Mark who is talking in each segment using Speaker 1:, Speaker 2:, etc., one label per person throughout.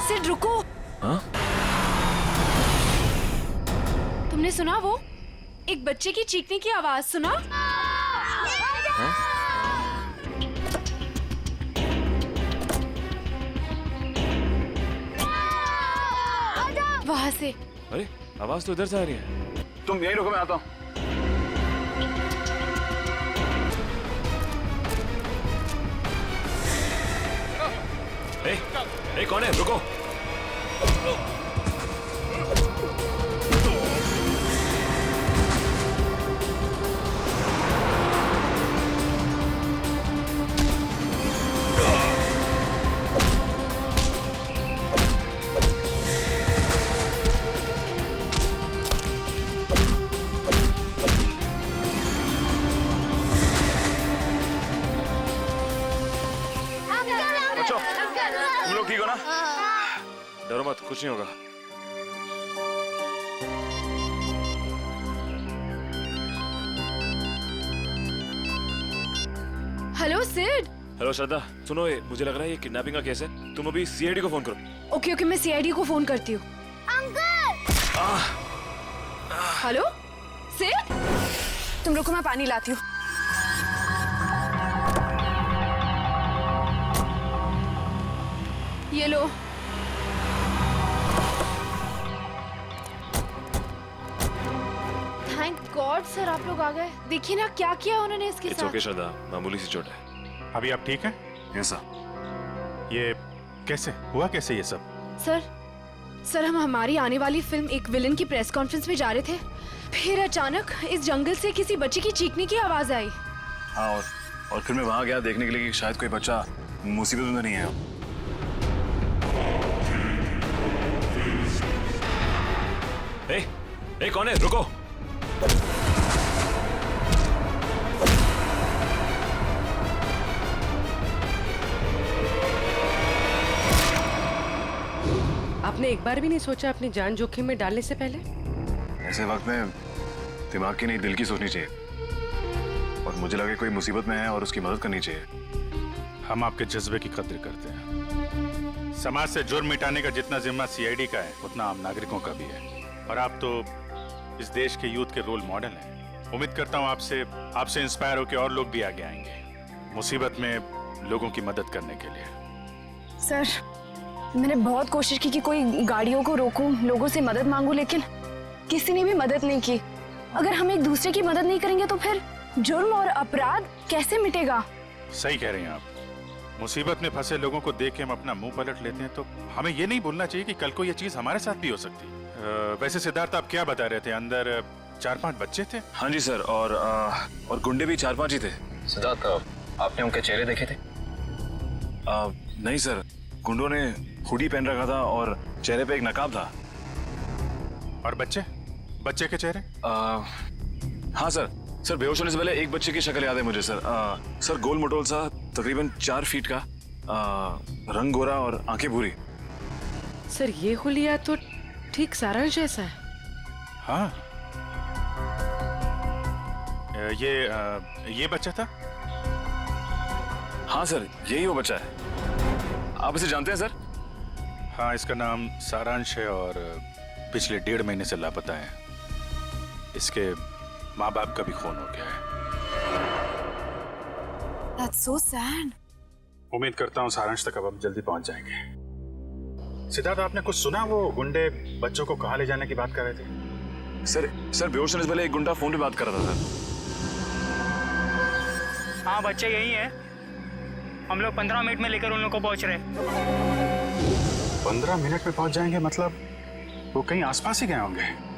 Speaker 1: सिड रुको।
Speaker 2: हाँ?
Speaker 1: तुमने सुना वो? एक बच्चे की चीखने की आवाज सुना?
Speaker 2: हाँ?
Speaker 1: वहाँ से।
Speaker 2: अरे आवाज तो इधर से आ रही है।
Speaker 3: तुम यहीं रुको, मैं आता हूँ।
Speaker 2: ए, कौन है? रुको।
Speaker 3: तुम लोग ठीक हो ना?
Speaker 2: डरो मत, कुछ नहीं होगा।
Speaker 1: हेलो सिड।
Speaker 2: हेलो श्रद्धा, सुनो, ये मुझे लग रहा है ये किडनैपिंग का केस है। तुम अभी सीआईडी को फोन करो।
Speaker 1: ओके ओके, मैं सीआईडी को फोन करती हूँ। हेलो सिड, तुम रुको, मैं पानी लाती हूँ। ये लो। थैंक गॉड सर, आप लोग आ गए। देखिए ना क्या किया उन्होंने इसके
Speaker 2: इट्स
Speaker 1: साथ।
Speaker 2: ओके श्रद्धा, मामूली सी चोट है।
Speaker 4: अभी आप ठीक हैं?
Speaker 3: ऐसा
Speaker 4: ये कैसे हुआ, कैसे ये सब?
Speaker 1: सर हम हमारी आने वाली फिल्म एक विलन की प्रेस कॉन्फ्रेंस में जा रहे थे, फिर अचानक इस जंगल से किसी बच्चे की चीखने की आवाज आई।
Speaker 3: हाँ, और फिर मैं वहां गया देखने के लिए कि शायद कोई बच्चा मुसीबत में नहीं है।
Speaker 2: ए, कौन है? रुको।
Speaker 5: आपने एक बार भी नहीं सोचा अपनी जान जोखिम में डालने से पहले?
Speaker 3: ऐसे वक्त में दिमाग की नहीं, दिल की सोचनी चाहिए। और मुझे लगे कोई मुसीबत में है और उसकी मदद करनी चाहिए।
Speaker 4: हम आपके जज्बे की कद्र करते हैं। समाज से जुर्म मिटाने का जितना जिम्मा सीआईडी का है, उतना आम नागरिकों का भी है। और आप तो इस देश के यूथ के रोल मॉडल हैं। उम्मीद करता हूँ आपसे इंस्पायर होकर और लोग भी आगे आएंगे मुसीबत में लोगों की मदद करने के लिए।
Speaker 1: सर मैंने बहुत कोशिश की कि कोई गाड़ियों को रोकूं, लोगों से मदद मांगूं, लेकिन किसी ने भी मदद नहीं की। अगर हम एक दूसरे की मदद नहीं करेंगे तो फिर जुर्म और अपराध कैसे मिटेगा?
Speaker 4: सही कह रही हैं आप। मुसीबत में फंसे लोगों को देख के हम अपना मुंह पलट लेते हैं, तो हमें ये नहीं भूलना चाहिए कि कल को ये चीज हमारे साथ भी हो सकती है। वैसे सिद्धार्थ, आप क्या बता रहे थे? अंदर 4-5 बच्चे थे?
Speaker 3: हाँ जी सर, और गुंडे भी 4-5 ही थे।
Speaker 6: सिद्धार्थ, आपने उनके चेहरे देखे थे?
Speaker 3: नहीं सर, गुंडों ने हुडी पहन रखा था और चेहरे पे एक नकाब था।
Speaker 4: और बच्चे के चेहरे?
Speaker 3: हाँ सर बेहोश होने से पहले एक बच्चे की शक्ल याद है मुझे सर। सर गोल मटोल सा, तकरीबन 4 फीट का, रंग गोरा और आंखें भूरी।
Speaker 5: सर ये हुलिया तो ठीक सारांश जैसा है।
Speaker 4: हाँ, ये बच्चा था?
Speaker 3: हाँ सर, यही वो बच्चा है। आप इसे जानते हैं सर?
Speaker 4: हाँ, इसका नाम सारांश है और पिछले 1.5 महीने से लापता है। इसके माँ बाप का भी खून हो गया है।
Speaker 1: That's so sad.
Speaker 4: उम्मीद करता हूँ सारांश तक अब हम जल्दी पहुंच जाएंगे। सिद्धार्थ, आपने कुछ सुना? वो गुंडे बच्चों को कहाँ ले जाने की बात कर रहे थे?
Speaker 3: सर बेहोश होने से पहले एक गुंडा फोन पे बात कर रहा था सर।
Speaker 7: हाँ, बच्चे यही है। हम लोग 15 मिनट में लेकर उन लोग को पहुंच रहे।
Speaker 4: 15 मिनट में पहुंच जाएंगे? मतलब वो कहीं आसपास ही गए होंगे।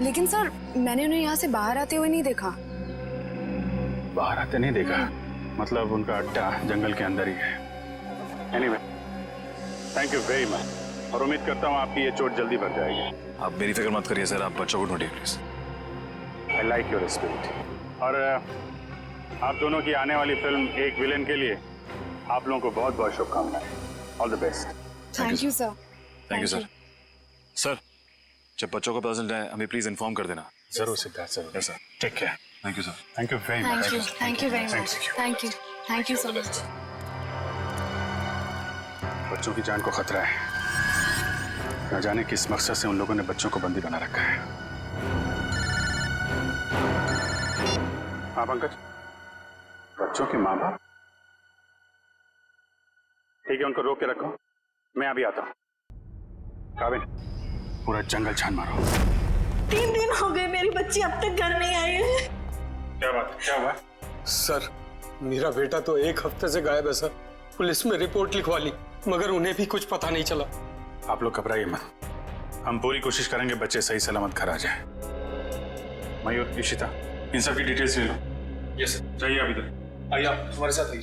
Speaker 1: लेकिन सर मैंने उन्हें यहाँ से बाहर आते हुए नहीं देखा।
Speaker 4: बाहर आते नहीं देखा? मतलब उनका अड्डा जंगल के अंदर ही है। Anyway, thank you very much, और उम्मीद करता हूँ आपकी ये चोट जल्दी भर जाएगी।
Speaker 3: आप मेरी फिक्र मत करिए सर, आप बच्चों को ढूंढिए please.
Speaker 4: I like your spirit. और आप दोनों की आने वाली फिल्म एक विलेन के लिए आप लोगों को बहुत बहुत शुभकामनाएं। All the best.
Speaker 1: Thank you sir.
Speaker 3: Thank you sir. Sir जब बच्चों को पता चल जाए हमें प्लीज इन्फॉर्म कर देना।
Speaker 4: जरूर सिद्धार्थ, जरूर।
Speaker 3: Yes sir.
Speaker 4: Take care.
Speaker 3: Thank you sir.
Speaker 4: Thank you very much.
Speaker 1: Thank you very much. Thank you so much.
Speaker 4: बच्चों की जान को खतरा है। न जाने किस मकसद से उन लोगों ने बच्चों को बंदी बना रखा है। हाँ पंकज, बच्चों के माँ बाप? ठीक है, उनको रोक के रखो, मैं अभी आता हूँ। काबिल, पूरा जंगल छान मारो।
Speaker 8: 3 दिन हो गए मेरी बच्ची अब तक घर नहीं आई है।
Speaker 4: क्या बात है, क्या हुआ?
Speaker 9: सर, मेरा बेटा तो 1 हफ्ते से गायब है सर। पुलिस में रिपोर्ट लिखवा ली मगर उन्हें भी कुछ पता नहीं चला।
Speaker 4: आप लोग घबराइए मत, हम पूरी कोशिश करेंगे बच्चे सही सलामत घर आ जाए। मयूर, इशिता, इन सब की डिटेल्स ले लो। Yes sir. चाहिए अभी तक आइए, आप हमारे साथ आइए।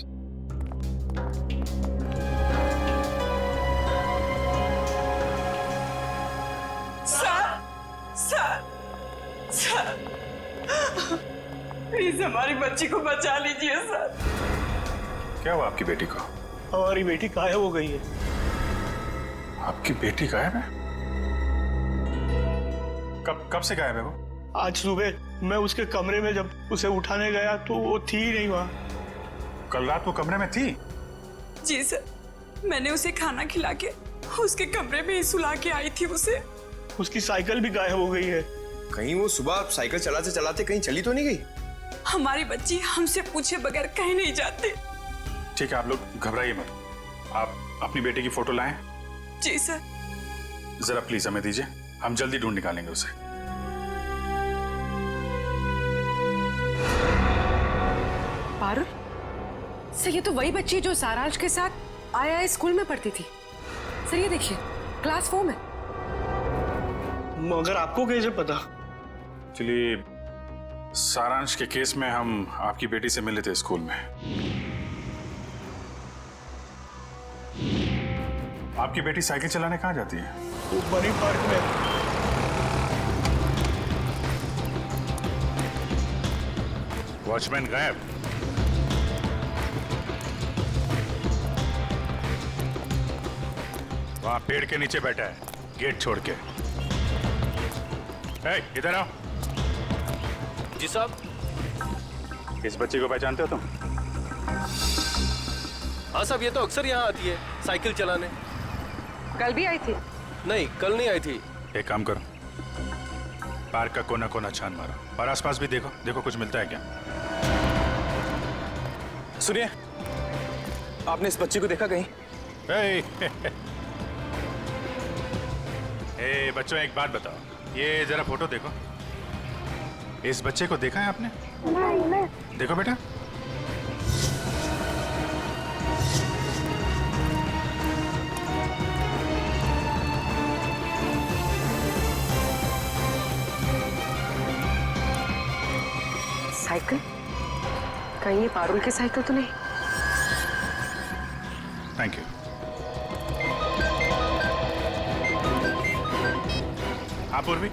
Speaker 8: सर, प्लीज हमारी बच्ची को बचा लीजिए सर।
Speaker 4: क्या हुआ आपकी बेटी को?
Speaker 9: हमारी बेटी गायब हो गई है।
Speaker 4: आपकी बेटी गायब है? कब से गायब है वो?
Speaker 9: आज सुबह मैं उसके कमरे में जब उसे उठाने गया तो वो थी ही नहीं वहाँ।
Speaker 4: कल रात वो कमरे में थी?
Speaker 8: जी सर, मैंने उसे खाना खिला के उसके कमरे में ही सुला के आई थी उसे।
Speaker 9: उसकी साइकिल भी गायब हो गई है।
Speaker 10: कहीं वो सुबह साइकिल चलाते चलाते कहीं चली तो नहीं गई?
Speaker 8: हमारी बच्ची हमसे पूछे बगैर कहीं नहीं जाती।
Speaker 4: ठीक है, आप लोग घबराइए मत, आप अपनी बेटी की फोटो लाएं।
Speaker 8: जी सर।
Speaker 4: जरा प्लीज हमें दीजिए, हम जल्दी ढूंढ निकालेंगे उसे।
Speaker 5: पारुल, सर ये तो वही बच्ची है जो सारांश के साथ आया स्कूल में पढ़ती थी। सर ये देखिए, क्लास 4 में।
Speaker 9: मगर आपको कैसे पता?
Speaker 4: एक्चुअली सारांश के केस में हम आपकी बेटी से मिले थे स्कूल में। आपकी बेटी साइकिल चलाने कहाँ जाती है?
Speaker 9: वो बनी पार्क में।
Speaker 4: वॉचमैन गायब। वहां पेड़ के नीचे बैठा है, गेट छोड़ के। ए, इधर आओ।
Speaker 2: जी साहब।
Speaker 4: इस बच्ची को पहचानते हो तुम?
Speaker 11: हाँ साहब, ये तो अक्सर यहाँ आती है साइकिल चलाने।
Speaker 5: कल भी आई थी?
Speaker 11: नहीं, कल नहीं आई थी।
Speaker 4: एक काम करो, पार्क का कोना कोना छान मारो और आसपास भी देखो, देखो कुछ मिलता है क्या।
Speaker 10: सुनिए, आपने इस बच्ची को देखा कहीं?
Speaker 4: ए, बच्चों एक बात बताओ, ये जरा फोटो देखो। इस बच्चे को देखा है आपने? नहीं। देखो बेटा।
Speaker 5: साइकिल? कहीं ये पारुल की साइकिल तो नहीं?
Speaker 4: Thank you. हाँ पूर्वी,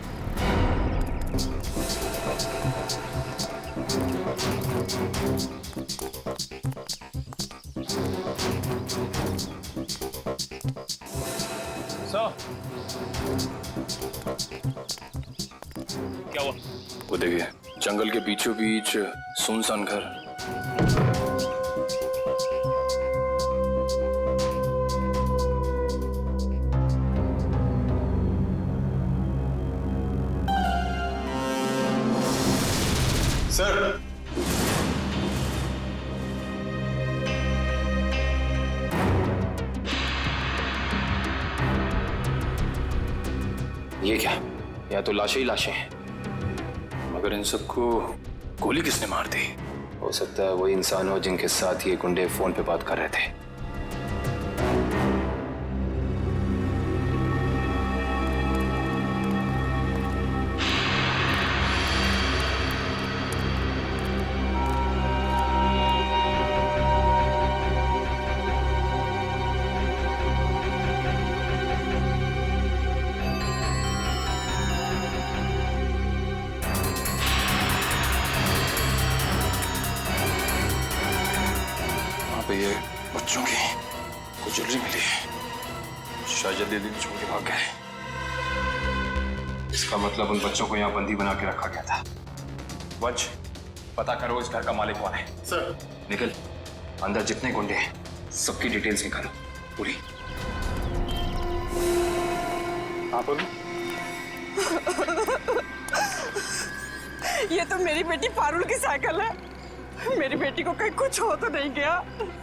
Speaker 6: क्या हुआ? वो देखिए, जंगल के बीचों बीच सुनसान घर।
Speaker 9: सर,
Speaker 6: ये क्या? या तो लाशें ही लाशें हैं, मगर इन सबको गोली किसने मार दी? हो सकता है वही इंसान हो जिनके साथ ये गुंडे फोन पे बात कर रहे थे। ये बच्चों की कुछ ज्वेलरी मिली है, शायद दीदी छोड़ के भाग गए। इसका मतलब उन बच्चों को यहाँ बंदी बना के रखा गया था। वंश, पता करो इस घर का मालिक कौन है।
Speaker 9: सर।
Speaker 6: निकल, अंदर जितने गुंडे हैं सबकी डिटेल्स निकालो पूरी।
Speaker 4: हाँ बोलो।
Speaker 8: ये तो मेरी बेटी पारुल की साइकिल है। मेरी बेटी को कहीं कुछ हो तो नहीं गया?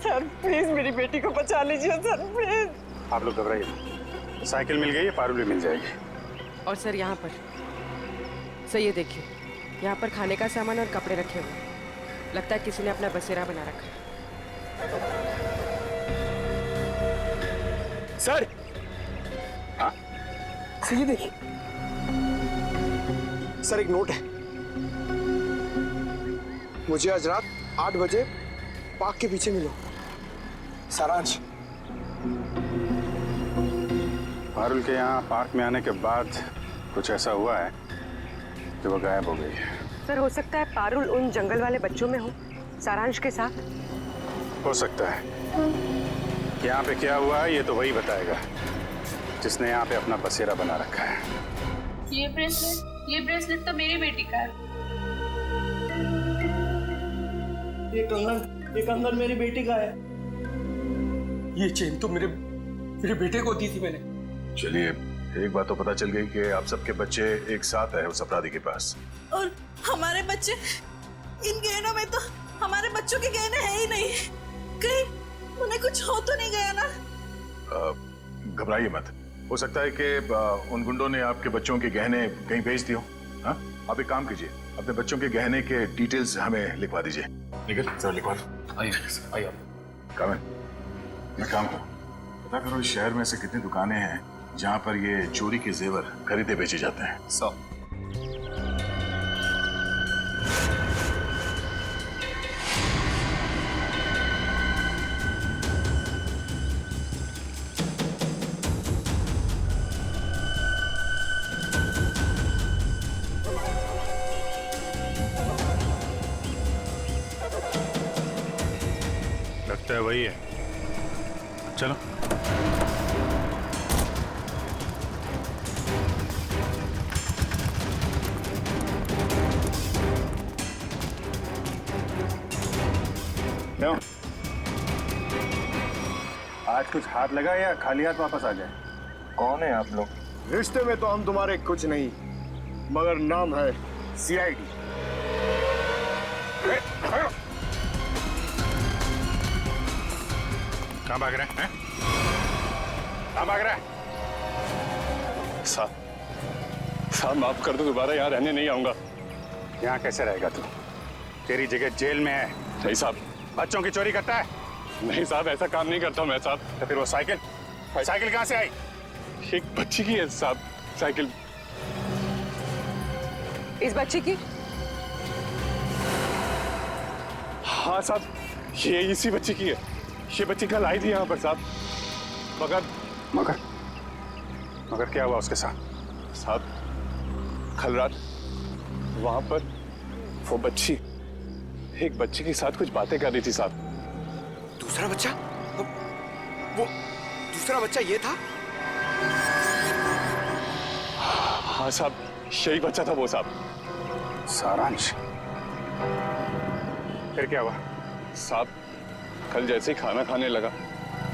Speaker 8: सर प्लीज मेरी बेटी को बचा लीजिए सर, प्लीज।
Speaker 4: आप लोग घबराइए, साइकिल मिल गई है, पारुल भी मिल जाएगी।
Speaker 5: और सर यहाँ पर सर ये देखिए, यहाँ पर खाने का सामान और कपड़े रखे हुए हैं। लगता है किसी ने अपना बसेरा बना रखा है।
Speaker 10: सर,
Speaker 3: हाँ
Speaker 10: सर ये देखिए, सर एक नोट है। मुझे आज रात 8 बजे पार्क के पीछे मिलो, सारांश।
Speaker 4: पारुल के यहाँ पार्क में आने के बाद कुछ ऐसा हुआ है कि वो गायब हो गई है।
Speaker 5: सर हो सकता है पारुल उन जंगल वाले बच्चों में हो, सारांश के साथ।
Speaker 4: हो सकता है। यहाँ पे क्या हुआ है ये तो वही बताएगा जिसने यहाँ पे अपना बसेरा बना रखा है।
Speaker 12: ये ब्रेसलेट तो मेरी बेटी का है।
Speaker 9: ये कंगन मेरी बेटी का है। ये चेन तो मेरे बेटे को दी थी मैंने।
Speaker 3: चलिए, एक बात तो पता चल गई कि आप सबके बच्चे एक साथ है उस अपराधी के पास।
Speaker 12: और हमारे बच्चे, इन गहनों में तो हमारे बच्चों के गहने हैं ही नहीं। कहीं उन्हें कुछ हो तो नहीं गया ना?
Speaker 3: घबराइए मत, हो सकता है कि उन गुंडों ने आपके बच्चों के गहने कहीं भेज दिए हो। हाँ, आप एक काम कीजिए, अपने बच्चों के गहने के डिटेल्स हमें लिखवा दीजिए। निकल सर, लिखवा दो। आइए कामिल, मैं काम करो, पता करो इस शहर में से कितनी दुकानें हैं जहाँ पर ये चोरी के जेवर खरीदे बेचे जाते हैं।
Speaker 10: 100।
Speaker 4: लगता है वही है, चलो। क्यों? आज कुछ हाथ लगा या खाली हाथ वापस आ जाए?
Speaker 10: कौन है आप लोग? रिश्ते में तो हम तुम्हारे कुछ नहीं, मगर नाम है CID।
Speaker 4: कहाँ भाग रहे हैं? कहाँ भाग रहा है?
Speaker 10: साहब माफ कर दो, दोबारा यहाँ रहने नहीं आऊंगा।
Speaker 4: यहाँ कैसे रहेगा तू? तेरी जगह जेल में है।
Speaker 10: नहीं साहब।
Speaker 4: बच्चों की चोरी करता है?
Speaker 10: नहीं साहब, ऐसा काम नहीं करता मैं साहब।
Speaker 4: तो फिर वो साइकिल कहाँ से आई?
Speaker 10: एक बच्ची की है साहब साइकिल।
Speaker 5: इस बच्चे की?
Speaker 10: हाँ साहब, ये इसी बच्ची की है। ये बच्ची कल आई थी यहाँ पर साहब,
Speaker 4: मगर क्या हुआ उसके साथ?
Speaker 10: साहब कल रात वहां पर वो बच्ची एक बच्चे के साथ कुछ बातें कर रही थी साहब।
Speaker 11: दूसरा बच्चा? वो दूसरा बच्चा ये था?
Speaker 10: हाँ साहब, यही बच्चा था वो साहब।
Speaker 4: सारांश? फिर क्या हुआ?
Speaker 10: साहब कल जैसे ही खाना खाने लगा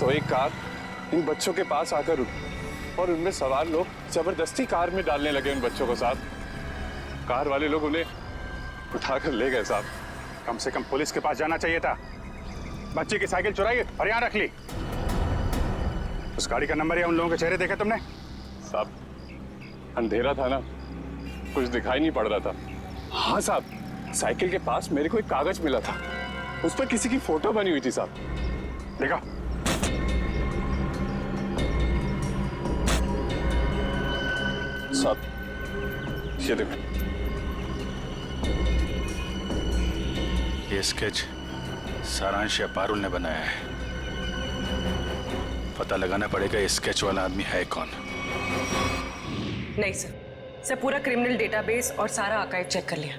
Speaker 10: तो एक कार इन बच्चों के पास आकर रुकी और उनमें सवार लोग जबरदस्ती कार में डालने लगे उन बच्चों को साहब। कार वाले लोग उन्हें उठाकर ले गए साहब।
Speaker 4: कम से कम पुलिस के पास जाना चाहिए था। बच्चे की साइकिल चुराई और यहाँ रख ली। उस गाड़ी का नंबर या उन लोगों के चेहरे देखे तुमने?
Speaker 10: साहब अंधेरा था ना, कुछ दिखाई नहीं पड़ रहा था। हाँ साहब, साइकिल के पास मेरे को एक कागज मिला था, उस पर किसी की फोटो बनी हुई थी साहब।
Speaker 4: देखो।
Speaker 10: साहब ये देखो,
Speaker 4: ये स्केच सारांश या पारुल ने बनाया है। पता लगाना पड़ेगा ये स्केच वाला आदमी है कौन।
Speaker 5: नहीं सर, पूरा क्रिमिनल डेटाबेस और सारा आर्काइव चेक कर लिया।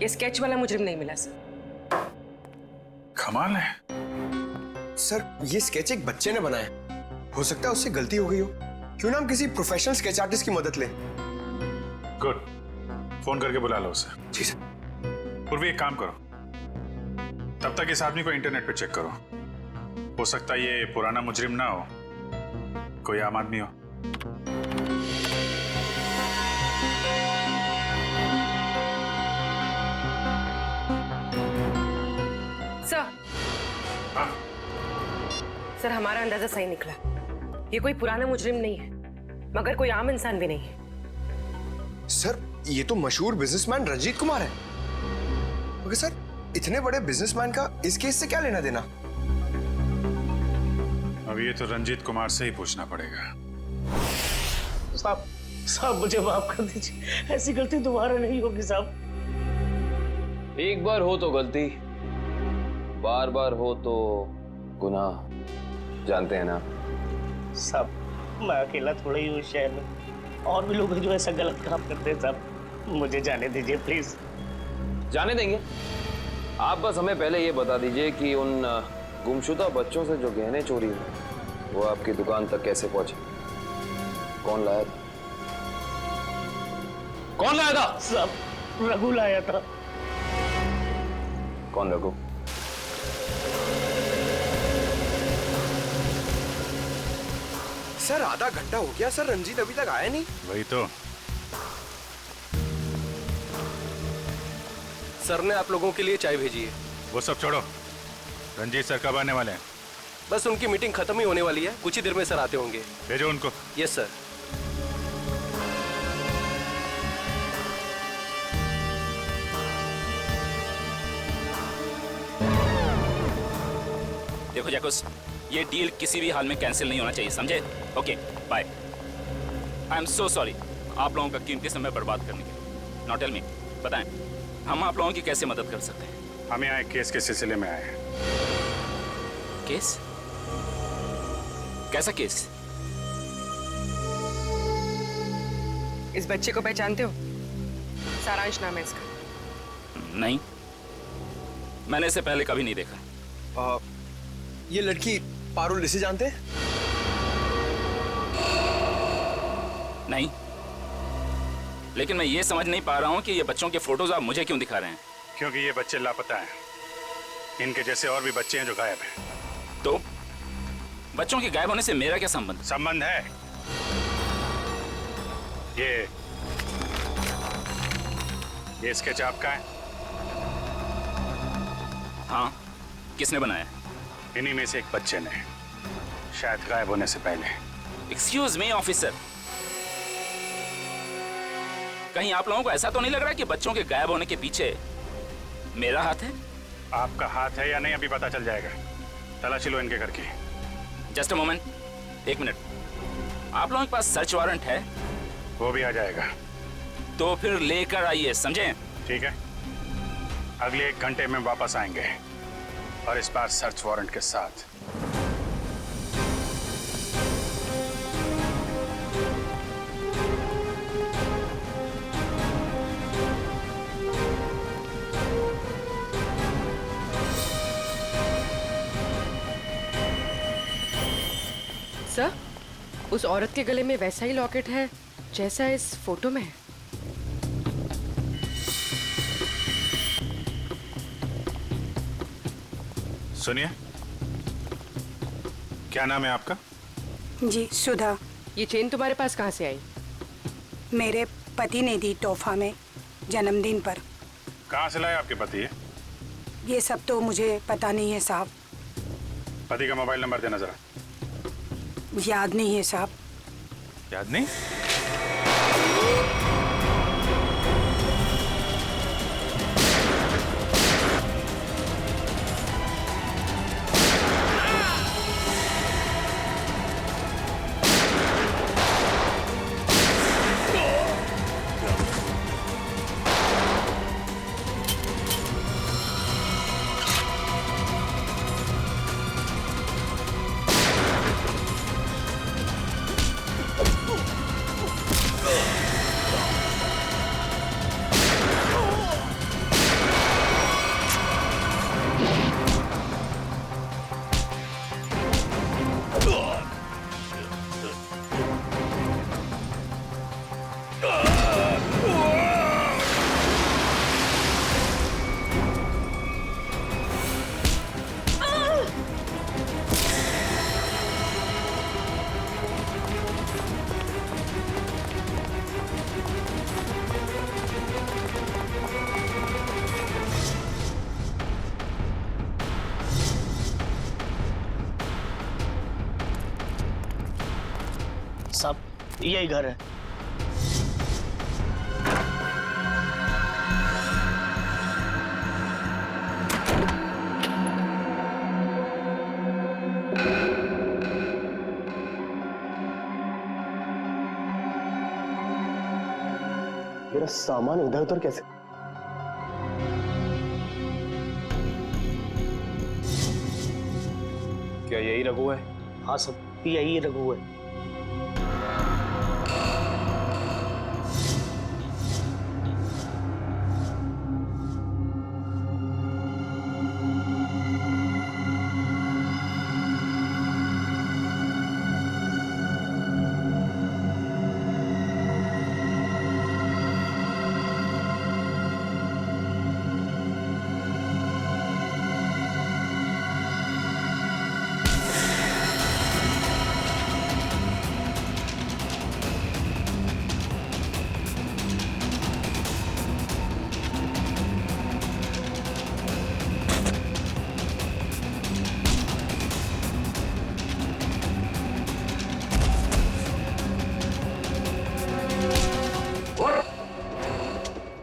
Speaker 5: ये स्केच वाला मुजरिम नहीं मिला सर।
Speaker 4: कमाल है।
Speaker 11: सर ये स्केच एक बच्चे ने बनाया, हो सकता है उससे गलती हो गई हो। क्यों ना हम किसी प्रोफेशनल स्केच आर्टिस्ट की मदद लें?
Speaker 4: गुड, फोन करके बुला लो उसे।
Speaker 11: जी सर।
Speaker 4: पूर्वी एक काम करो, तब तक इस आदमी को इंटरनेट पे चेक करो। हो सकता है ये पुराना मुजरिम ना हो, कोई आम आदमी हो।
Speaker 3: हाँ?
Speaker 5: सर हमारा अंदाजा सही निकला। ये कोई पुराना मुजरिम नहीं है, मगर कोई आम इंसान भी नहीं है।
Speaker 11: सर ये तो मशहूर बिजनेसमैन रंजीत कुमार है। मगर सर इतने बड़े बिजनेसमैन का इस केस से क्या लेना देना?
Speaker 4: अब ये तो रंजीत कुमार से ही पूछना पड़ेगा।
Speaker 9: साहब साहब मुझे माफ कर दीजिए, ऐसी गलती दोबारा नहीं होगी साहब।
Speaker 6: एक बार हो तो गलती, बार बार हो तो गुनाह, जानते हैं ना।
Speaker 9: साहब मैं अकेला थोड़ा ही हूँ शहर में, और भी लोग हैं जो ऐसा गलत काम करते हैं साहब। मुझे जाने दीजिए प्लीज।
Speaker 6: जाने देंगे, आप बस हमें पहले ये बता दीजिए कि उन गुमशुदा बच्चों से जो गहने चोरी हुए वो आपकी दुकान तक कैसे पहुंचे? कौन लाया था? कौन लाया था?
Speaker 9: साहब रघु लाया था।
Speaker 6: कौन रघु?
Speaker 11: सर आधा घंटा हो गया सर, रंजीत अभी तक आया नहीं।
Speaker 4: वही तो।
Speaker 9: सर ने आप लोगों के लिए चाय भेजी है।
Speaker 4: वो सब छोड़ो, रंजीत सर कब आने वाले हैं?
Speaker 9: बस उनकी मीटिंग खत्म ही होने वाली है, कुछ ही देर में सर आते होंगे।
Speaker 4: भेजो उनको।
Speaker 9: Yes sir.
Speaker 13: देखो जैकुस, ये डील किसी भी हाल में कैंसिल नहीं होना चाहिए, समझे? Okay bye. I am so sorry आप लोगों का कीमती समय बर्बाद करने के लिए। नॉट टेल मी, बताएं हम आप लोगों की कैसे मदद कर सकते हैं?
Speaker 4: हम यहाँ एक केस के सिलसिले में आए हैं।
Speaker 13: केस? कैसा केस?
Speaker 5: इस बच्चे को पहचानते हो? सारांश नाम है इसका।
Speaker 13: नहीं, मैंने इसे पहले कभी नहीं देखा।
Speaker 11: ये लड़की पारुल, इसे जानते हैं?
Speaker 13: नहीं, लेकिन मैं ये समझ नहीं पा रहा हूँ कि ये बच्चों के फोटोज आप मुझे क्यों दिखा रहे हैं?
Speaker 4: क्योंकि ये बच्चे लापता हैं। इनके जैसे और भी बच्चे हैं जो गायब हैं।
Speaker 13: तो बच्चों के गायब होने से मेरा क्या संबंध?
Speaker 4: संबंध है। ये स्केच आपका है?
Speaker 13: हाँ, किसने बनाया?
Speaker 4: इन्हीं में से एक बच्चे ने, शायद गायब होने से पहले।
Speaker 13: एक्सक्यूज मी ऑफिसर, कहीं आप लोगों को ऐसा तो नहीं लग रहा कि बच्चों के गायब होने के पीछे मेरा हाथ है?
Speaker 4: आपका हाथ है या नहीं अभी पता चल जाएगा। तलाशी लो इनके घर की।
Speaker 13: जस्ट अ मोमेंट, एक मिनट। आप लोगों के पास सर्च वारंट है?
Speaker 4: वो भी आ जाएगा।
Speaker 13: तो फिर लेकर आइए, समझे?
Speaker 4: ठीक है, अगले 1 घंटे में वापस आएंगे, और इस बार सर्च वारंट के साथ।
Speaker 5: सर, उस औरत के गले में वैसा ही लॉकेट है जैसा इस फोटो में है।
Speaker 4: सुनिए, क्या नाम है आपका?
Speaker 14: जी सुधा।
Speaker 5: ये चेन तुम्हारे पास कहाँ से आई?
Speaker 14: मेरे पति ने दी तोहफा में जन्मदिन पर।
Speaker 4: कहाँ से लाए आपके पति ये?
Speaker 14: ये सब तो मुझे पता नहीं है साहब।
Speaker 4: पति का मोबाइल नंबर देना जरा।
Speaker 14: याद नहीं है साहब।
Speaker 4: याद नहीं?
Speaker 9: साहब यही घर है।
Speaker 11: मेरा सामान इधर उधर कैसे?
Speaker 6: क्या यही रघु है?
Speaker 9: हाँ सब यही रघु है।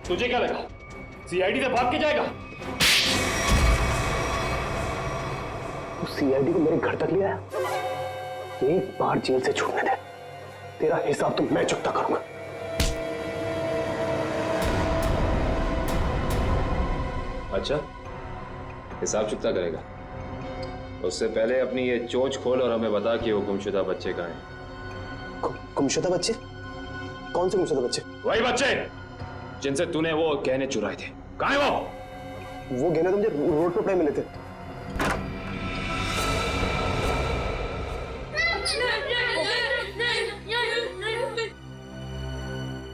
Speaker 9: तुझे क्या लगा सीआईडी से भाग के जाएगा?
Speaker 11: तू सीआईडी को मेरे घर तक ले आया। एक बार जेल से छूटने दे, तेरा हिसाब तो मैं चुकता करूंगा।
Speaker 6: अच्छा, हिसाब चुकता करेगा? उससे पहले अपनी ये चोंच खोल और हमें बता कि वो गुमशुदा बच्चे कहाँ हैं।
Speaker 11: गुमशुदा बच्चे? कौन से गुमशुदा बच्चे?
Speaker 6: वही बच्चे जिनसे तूने वो गहने चुराए थे। कहाँ है वो?
Speaker 11: वो गहने तो मुझे रोड पे मिले थे।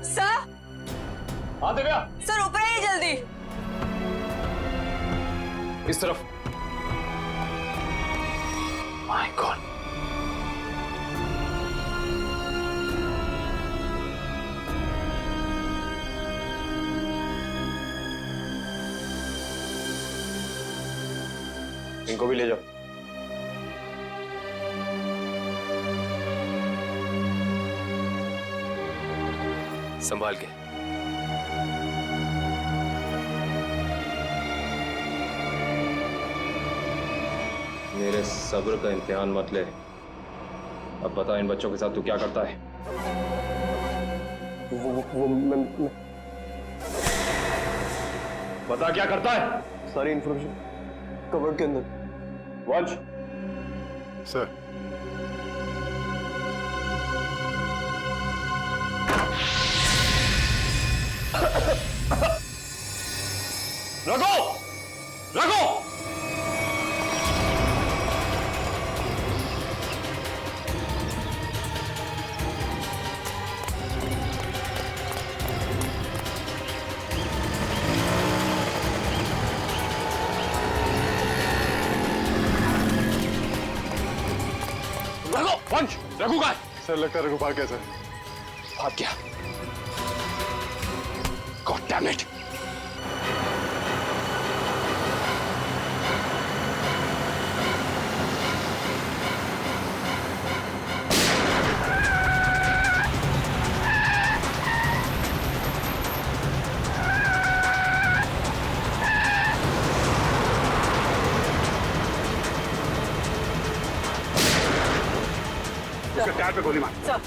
Speaker 8: सर,
Speaker 6: हाँ दिव्या,
Speaker 8: सर ऊपर आइए जल्दी।
Speaker 6: इस तरफ। माय गॉड, इनको भी ले जाओ। संभाल के। मेरे सब्र का इम्तिहान मत ले। अब बता, इन बच्चों के साथ तू क्या करता है?
Speaker 11: मैं
Speaker 6: बता क्या करता है?
Speaker 11: सारी इंफॉर्मेशन कवर्ड के अंदर।
Speaker 6: वंश
Speaker 3: सर,
Speaker 6: रघु, रघु, वंश, रघु का है?
Speaker 3: सर लगता है रघु भाग गया सर।
Speaker 6: भाग गया? God damn it!
Speaker 4: उसके टायर पे गोली मार।
Speaker 8: सर,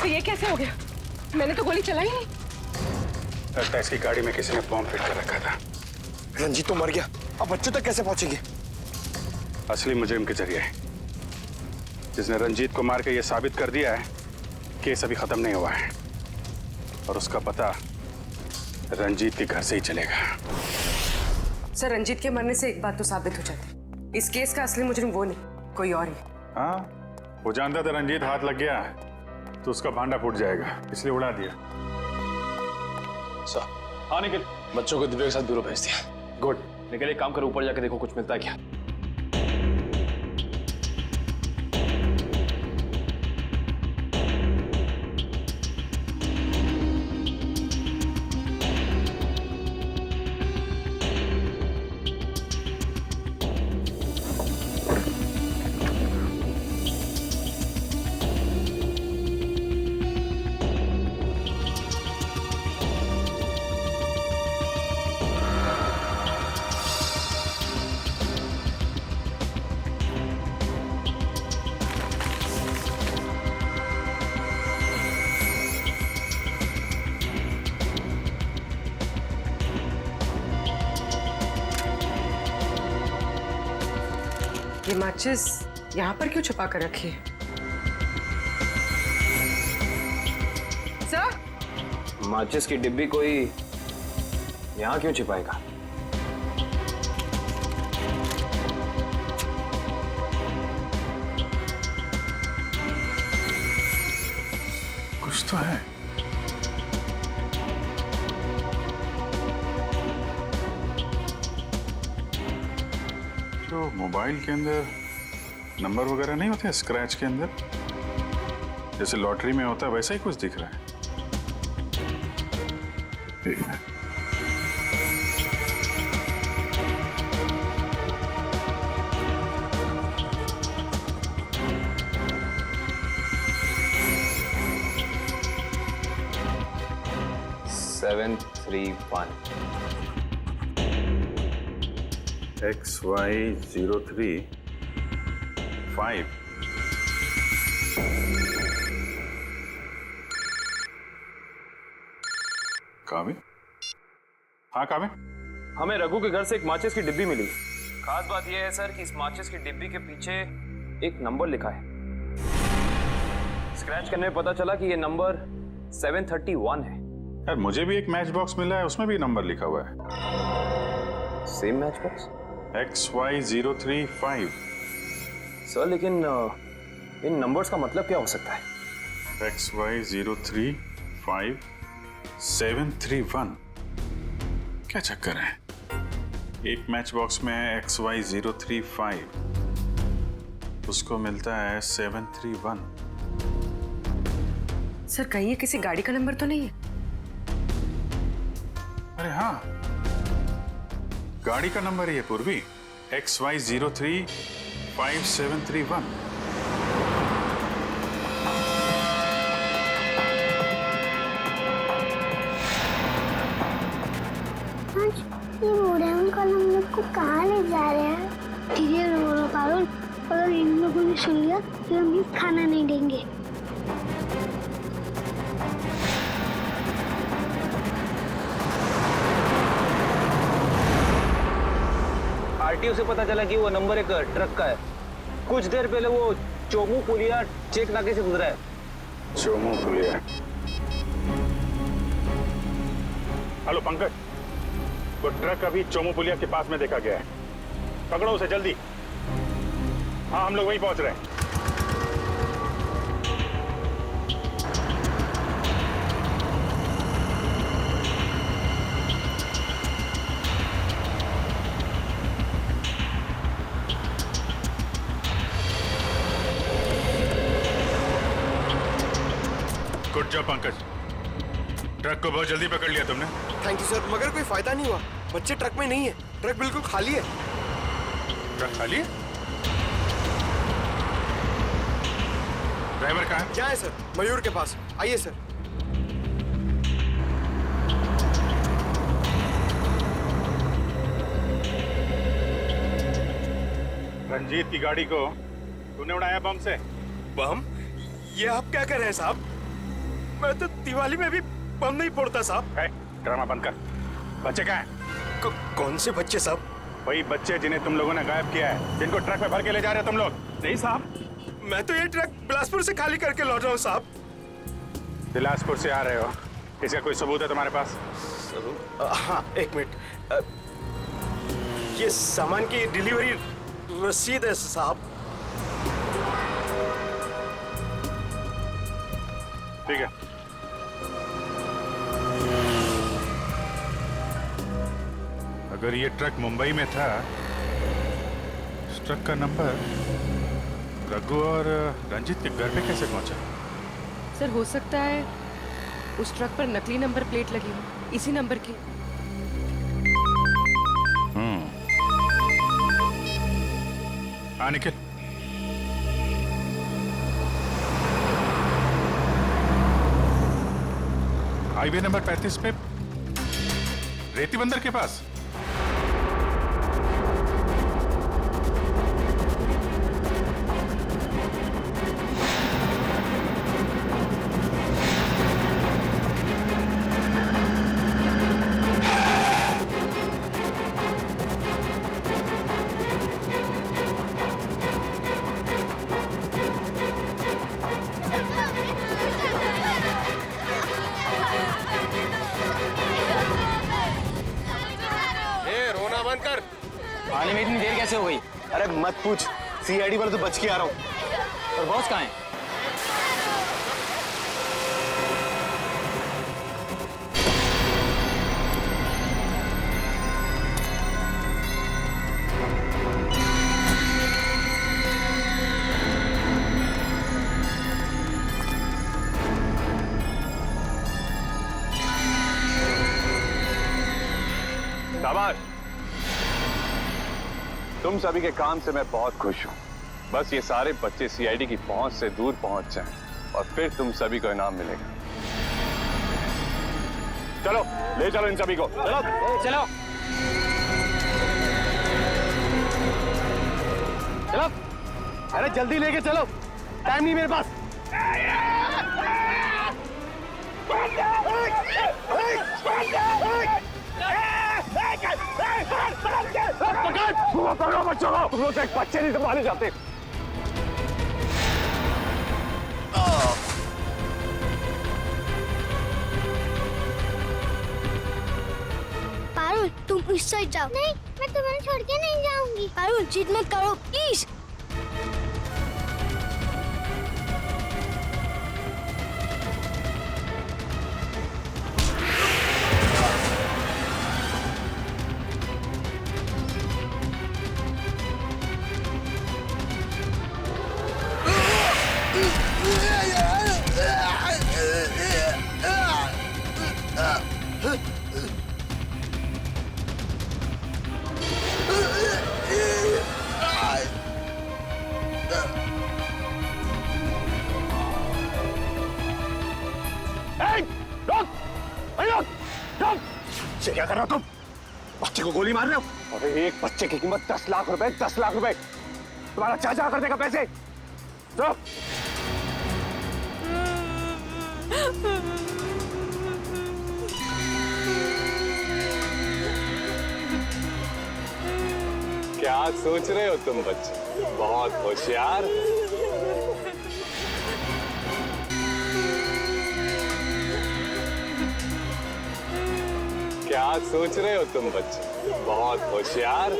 Speaker 5: तो ये कैसे हो गया? मैंने तो गोली चलाई नहीं।
Speaker 4: लगता है इसकी गाड़ी में किसी ने बॉम्ब फिट कर रखा था।
Speaker 11: रंजीत तो मर गया, अब बच्चों तक कैसे पहुंचेंगे?
Speaker 4: असली मुजरिम के जरिए, जिसने रंजीत को मार के ये साबित कर दिया है केस अभी खत्म नहीं हुआ है और उसका पता रंजीत के घर से ही चलेगा।
Speaker 5: सर, रंजीत के मरने से एक बात तो साबित हो जाती, इस केस का असली मुजरिम वो नहीं, कोई और ही।
Speaker 4: हाँ, वो जानता था रंजीत हाथ लग गया तो उसका भांडा फूट जाएगा, इसलिए उड़ा दिया।
Speaker 10: हाँ निखिल, बच्चों को दिव्या के साथ ब्यूरो भेज दिया। गुड। निखिल एक काम करो, ऊपर जाके देखो कुछ मिलता है क्या।
Speaker 5: ये माचिस यहाँ पर क्यों छुपा कर रखी है? सर,
Speaker 6: माचिस की डिब्बी कोई यहाँ क्यों छिपाएगा?
Speaker 3: कुछ तो है।
Speaker 4: तो मोबाइल के अंदर नंबर वगैरह नहीं होते स्क्रैच के अंदर, जैसे लॉटरी में होता है वैसा ही कुछ दिख रहा है। ठीक है।
Speaker 6: Seven 3-1
Speaker 4: XY03 5। काबे? हाँ काबे?
Speaker 6: हमें रघु के घर से एक माचिस की डिब्बी मिली। खास बात यह है सर कि इस माचिस की डिब्बी के पीछे एक नंबर लिखा है। स्क्रैच करने में पता चला कि यह नंबर 731 है।
Speaker 4: यार मुझे भी एक मैच बॉक्स मिला है, उसमें भी नंबर लिखा हुआ है।
Speaker 6: Same match box?
Speaker 4: XY03 5।
Speaker 6: Sir लेकिन इन नंबर्स का मतलब क्या हो सकता है?
Speaker 4: XY03 5 731। क्या चक्कर है? एक मैच बॉक्स में XY03 5, उसको मिलता है 731।
Speaker 5: सर कहीं ये किसी गाड़ी का नंबर तो नहीं है?
Speaker 4: अरे हाँ, गाड़ी का नंबर ही है पूर्वी, XY03 5731।
Speaker 15: ये बूढ़े अंकल हम लोग को कहाँ ले जा रहे हैं? ठीक है बोलो पारुल, अगर इन लोगों ने सुन लिया तो हम खाना नहीं देंगे।
Speaker 6: आरटीओ से पता चला कि वो नंबर एक ट्रक का है। कुछ देर पहले वो चोमू पुलिया चेक नाके से गुजरा है।
Speaker 4: चोमू पुलिया? हेलो पंकज, वो ट्रक अभी चोमू पुलिया के पास में देखा गया है। पकड़ो उसे जल्दी। हाँ हम लोग वहीं पहुंच रहे हैं। गुड जॉब पंकज, ट्रक को बहुत जल्दी पकड़ लिया तुमने।
Speaker 11: थैंक यू सर, मगर कोई फायदा नहीं हुआ। बच्चे ट्रक में नहीं है, ट्रक बिल्कुल खाली है।
Speaker 4: ट्रक खाली है? ड्राइवर कहाँ है?
Speaker 11: क्या है सर? मयूर के पास। आइए सर।
Speaker 4: रंजीत की गाड़ी को तूने उड़ाया बम से?
Speaker 9: बम? ये आप क्या कर रहे हैं साहब? मैं तो दिवाली में भी बम नहीं फोड़ता साहब।
Speaker 4: ड्रामा बंद कर। बच्चे कहाँ हैं?
Speaker 9: कौन से बच्चे साहब?
Speaker 4: वही बच्चे जिन्हें तुम लोगों ने गायब किया है, जिनको ट्रक में भर के ले जा रहे हो तुम लोग।
Speaker 9: नहीं साहब, मैं तो ये ट्रक बिलासपुर से खाली करके लौट रहा हूँ साहब।
Speaker 4: बिलासपुर से आ रहे हो? इसका कोई सबूत है तुम्हारे पास?
Speaker 9: हाँ एक मिनट, ये सामान की डिलीवरी रसीद है साहब।
Speaker 4: ठीक है। अगर ये ट्रक मुंबई में था, इस ट्रक का नंबर रघु और रंजित के घर पे कैसे पहुंचा?
Speaker 5: सर हो सकता है उस ट्रक पर नकली नंबर प्लेट लगी हो, इसी नंबर की।
Speaker 4: हाँ निखिल, हाईवे नंबर 35 पे रेती बंदर के पास।
Speaker 9: आने में इतनी देर कैसे हो गई? अरे मत पूछ, सीआईडी वाले तो बच के आ रहा हूँ। और बॉस कहाँ है?
Speaker 10: शाबाश, तुम सभी के काम से मैं बहुत खुश हूं। बस ये सारे बच्चे सीआईडी की पहुंच से दूर पहुंच जाएं और फिर तुम सभी को इनाम मिलेगा। चलो ले चलो इन सभी को, चलो
Speaker 9: चलो चलो, अरे जल्दी लेके चलो, टाइम नहीं मेरे पास।
Speaker 10: पकड़ो बच्चों को, तुम लोग तो एक बच्चे नहीं संभाले जाते।
Speaker 15: पारुल तुम इस साइड जाओ। नहीं, मैं तुम्हें छोड़ के नहीं जाऊंगी। पारुल जिद मत करो प्लीज।
Speaker 10: क्या कर रहे हो तुम? बच्चे को गोली मार रहे हो? अरे एक बच्चे की कीमत 10 लाख रुपए, 10 लाख रुपए। तुम्हारा चाचा कर देगा पैसे। तो क्या सोच रहे हो तुम बच्चे? बहुत होशियार। क्या सोच रहे हो तुम बच्चे? बहुत होशियार।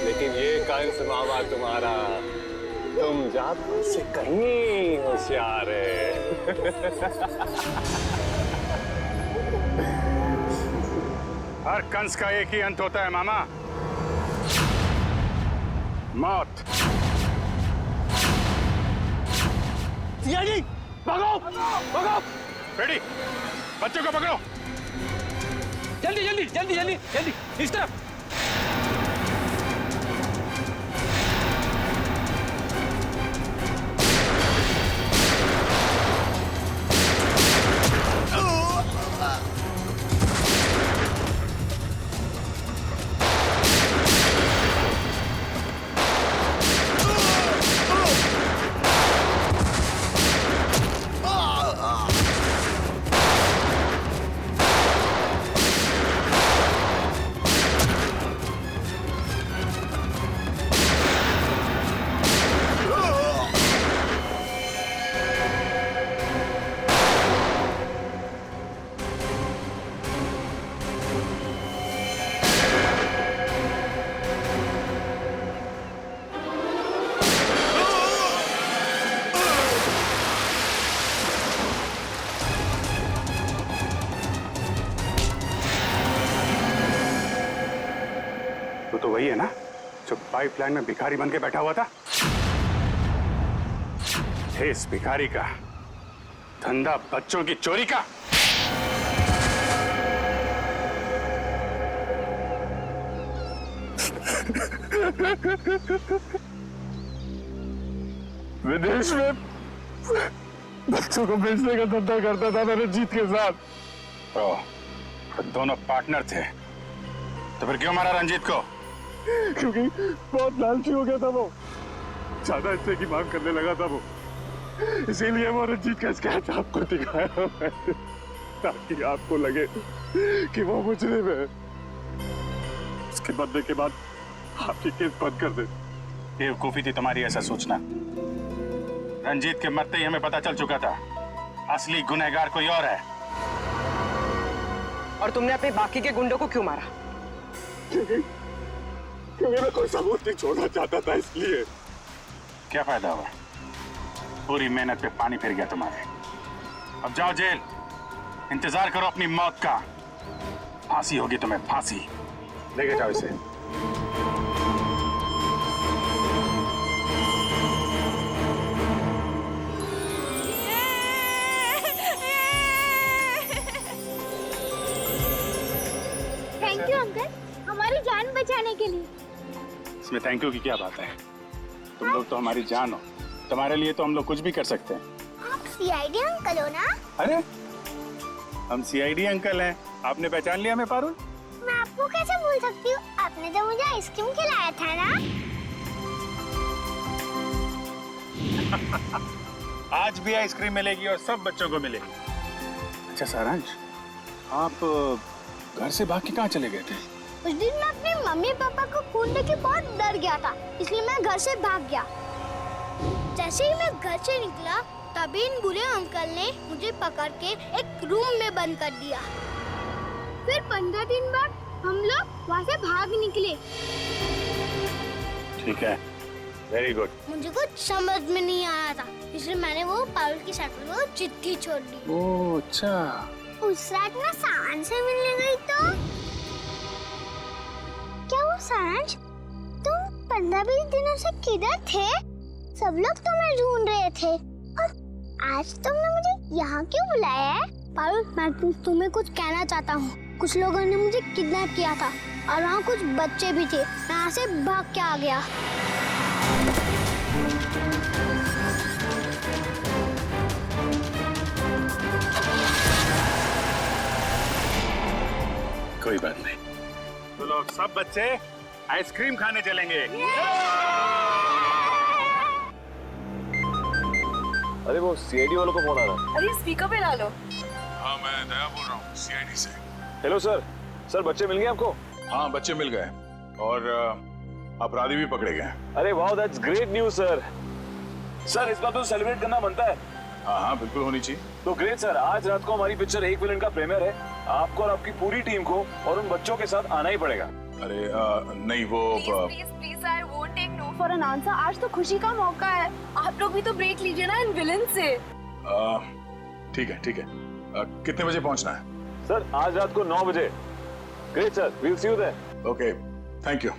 Speaker 10: लेकिन ये कंस मामा तुम्हारा, तुम जात से कहीं होशियार है।
Speaker 4: हर कंस का एक ही अंत होता है मामा, मौत।
Speaker 9: सीआईडी भागो, भागो।
Speaker 4: रेडी, बच्चों को पकड़ो।
Speaker 9: जल्दी जल्दी जल्दी जल्दी जल्दी, इस तरफ।
Speaker 4: वही है ना जो पाइपलाइन में भिखारी बन के बैठा हुआ था? इस भिखारी का धंधा बच्चों की चोरी का।
Speaker 10: विदेश में बच्चों को बेचने का धंधा करता था मैं रंजीत के साथ।
Speaker 4: तो दोनों पार्टनर थे, तो फिर क्यों मारा रंजीत को?
Speaker 10: क्योंकि बहुत लालची हो गया था वो, ज्यादा हिस्से की मांग करने लगा था वो, इसीलिए वो रंजीत का स्केच आपको दिखाया मैंने, ताकि आपको लगे कि वो मुजरिम है। उसके बदले के बाद आपकी केस बंद कर दे।
Speaker 4: बेवकूफी थी तुम्हारी ऐसा सोचना। रंजीत के मरते ही हमें पता चल चुका था असली गुनहगार कोई और है।
Speaker 5: और तुमने अपने बाकी के गुंडों को क्यों मारा?
Speaker 10: क्योंकि मैं कोई सबूत नहीं छोड़ना चाहता था, इसलिए।
Speaker 4: क्या फायदा हुआ? पूरी मेहनत पे पानी फिर गया तुम्हारे। अब जाओ जेल, इंतजार करो अपनी मौत का। फांसी होगी तुम्हें, फांसी। लेके जाओ इसे।
Speaker 15: थैंक यू अंकल, हमारी जान बचाने के लिए।
Speaker 4: इसमें थैंक यू की क्या बात है? तुम लोग तो हमारी जान हो, तुम्हारे लिए तो हम लोग कुछ भी कर सकते हैं।
Speaker 15: आप सीआईडी अंकल हो ना?
Speaker 4: अरे हम सीआईडी अंकल हैं, आपने पहचान लिया हमें पारुल?
Speaker 15: मैं आपको कैसे भूल सकती हूँ, आपने तो मुझे आइसक्रीम खिलाया था ना।
Speaker 4: आज भी आइसक्रीम मिलेगी और सब बच्चों को मिलेगी। अच्छा सारांश, आप घर से भाग के कहाँ चले गए थे?
Speaker 15: उस दिन मैं अपने मम्मी पापा को खून देख के बहुत डर गया था, इसलिए मैं घर से भाग गया। जैसे ही मैं घर से निकला तभी इन बुरे अंकल ने मुझे पकड़ के एक रूम में बंद कर दिया। फिर 15 दिन बाद हम लोग वहाँ से भाग निकले।
Speaker 4: ठीक है, वेरी गुड।
Speaker 15: मुझे कुछ समझ में नहीं आया था, इसलिए मैंने वो पारुल की साइकिल को चिट्ठी छोड़ दी।
Speaker 4: ओह अच्छा।
Speaker 15: उस रात मैं सारांश से मिलने गई तो क्या वो सारांश, तुम 15-20 दिनों से किधर थे? सब लोग तुम्हें ढूंढ रहे थे और आज तुमने मुझे यहाँ क्यों बुलाया है? पारुल, मैं तुम्हें कुछ कहना चाहता हूँ। कुछ लोगों ने मुझे किडनैप किया था और वहाँ कुछ बच्चे भी थे, मैं यहाँ से भाग के आ गया।
Speaker 4: कोई बात नहीं, तो लोग सब बच्चे आइसक्रीम खाने चलेंगे।
Speaker 6: अरे वो सीआईडी वालों का फोन आ रहा है।
Speaker 1: अरे स्पीकर पे ला लो।
Speaker 3: हाँ मैं दया बोल रहा हूँ सीआईडी से।
Speaker 6: हेलो सर, सर बच्चे मिल गए आपको?
Speaker 3: हाँ बच्चे मिल गए और अपराधी भी पकड़े गए।
Speaker 6: अरे वाह, that's great news sir. Sir इस बात को सेलिब्रेट करना बनता है।
Speaker 3: हाँ हाँ बिल्कुल होनी चाहिए।
Speaker 6: तो ग्रेट सर, आज रात को हमारी पिक्चर एक विलन का प्रीमियर है। आपको और आपकी पूरी टीम को और उन बच्चों के साथ आना ही पड़ेगा।
Speaker 3: अरे नहीं वो
Speaker 1: please sir, won't take no for an answer. आज तो खुशी का मौका है, आप लोग भी तो ब्रेक लीजिए ना इन विलन से।
Speaker 3: ठीक है ठीक है। कितने बजे पहुंचना है?
Speaker 6: सर आज रात को 9 बजे। Great sir, we'll see you there.
Speaker 3: Okay, thank you.